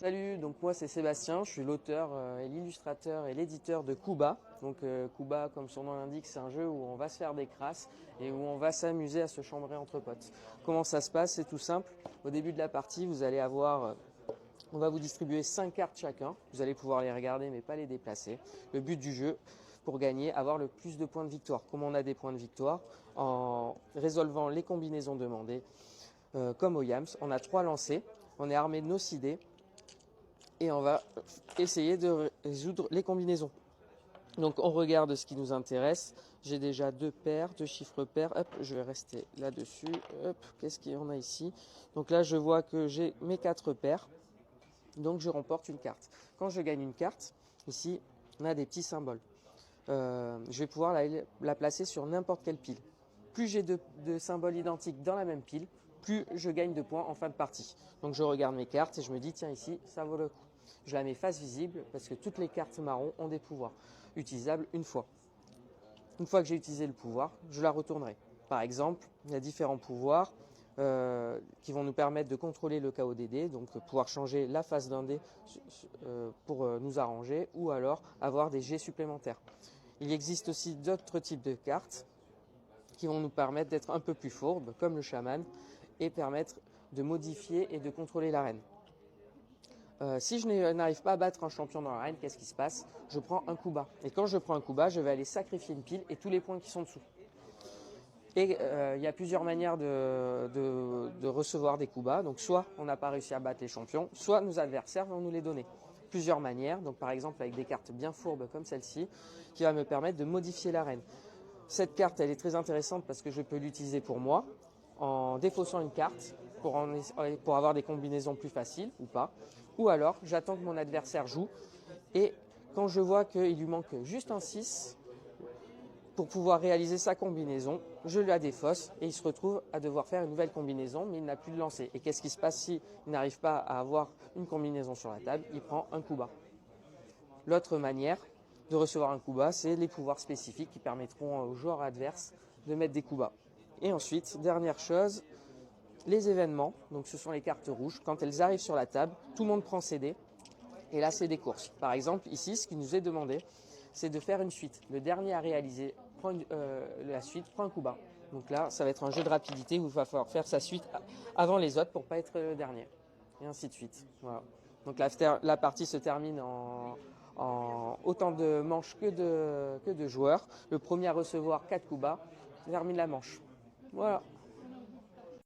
Salut, donc moi c'est Sébastien, je suis l'auteur et l'illustrateur et l'éditeur de Kuba. Donc Kuba, comme son nom l'indique, c'est un jeu où on va se faire des crasses et où on va s'amuser à se chambrer entre potes. Comment ça se passe? C'est tout simple. Au début de la partie, vous allez avoir, on va vous distribuer 5 cartes chacun. Vous allez pouvoir les regarder mais pas les déplacer. Le but du jeu, pour gagner, avoir le plus de points de victoire. Comment on a des points de victoire? En résolvant les combinaisons demandées, comme au Yams. On a 3 lancers, on est armé de nos sidés. Et on va essayer de résoudre les combinaisons. Donc on regarde ce qui nous intéresse. J'ai déjà 2 paires, 2 chiffres pairs. Hop, je vais rester là-dessus. Hop, qu'est-ce qu'il y en a ici? Donc là, je vois que j'ai mes 4 paires. Donc je remporte une carte. Quand je gagne une carte, ici, on a des petits symboles. Je vais pouvoir la placer sur n'importe quelle pile. Plus j'ai de symboles identiques dans la même pile, plus je gagne de points en fin de partie. Donc je regarde mes cartes et je me dis, tiens, ici, ça vaut le coup. Je la mets face visible parce que toutes les cartes marron ont des pouvoirs utilisables une fois. Une fois que j'ai utilisé le pouvoir, je la retournerai. Par exemple, il y a différents pouvoirs qui vont nous permettre de contrôler le chaos des dés, donc pouvoir changer la face d'un dé pour nous arranger, ou alors avoir des jets supplémentaires. Il existe aussi d'autres types de cartes qui vont nous permettre d'être un peu plus fourbes, comme le chaman, et permettre de modifier et de contrôler l'arène. Si je n'arrive pas à battre un champion dans l'arène, qu'est-ce qui se passe? Je prends un coup bas. Et quand je prends un coup bas, je vais aller sacrifier une pile et tous les points qui sont dessous. Et il y a plusieurs manières de recevoir des coups bas. Donc soit on n'a pas réussi à battre les champions, soit nos adversaires vont nous les donner. Plusieurs manières, donc par exemple avec des cartes bien fourbes comme celle-ci, qui va me permettre de modifier l'arène. Cette carte, elle est très intéressante parce que je peux l'utiliser pour moi, en défaussant une carte, pour avoir des combinaisons plus faciles ou pas. Ou alors, j'attends que mon adversaire joue, et quand je vois qu'il lui manque juste un 6, pour pouvoir réaliser sa combinaison, je la défausse et il se retrouve à devoir faire une nouvelle combinaison, mais il n'a plus de lancer. Et qu'est-ce qui se passe s'il n'arrive pas à avoir une combinaison sur la table? Il prend un coup bas. L'autre manière de recevoir un coup bas, c'est les pouvoirs spécifiques qui permettront aux joueurs adverses de mettre des coups bas. Et ensuite, dernière chose, les événements, donc ce sont les cartes rouges. Quand elles arrivent sur la table, tout le monde prend ses dés. Et là, c'est des courses. Par exemple, ici, ce qui nous est demandé, c'est de faire une suite. Le dernier à réaliser la suite prend un coup bas. Donc là, ça va être un jeu de rapidité où il va falloir faire sa suite avant les autres pour ne pas être le dernier. Et ainsi de suite. Voilà. Donc la partie se termine en autant de manches que de joueurs. Le premier à recevoir 4 coups bas termine la manche. Voilà.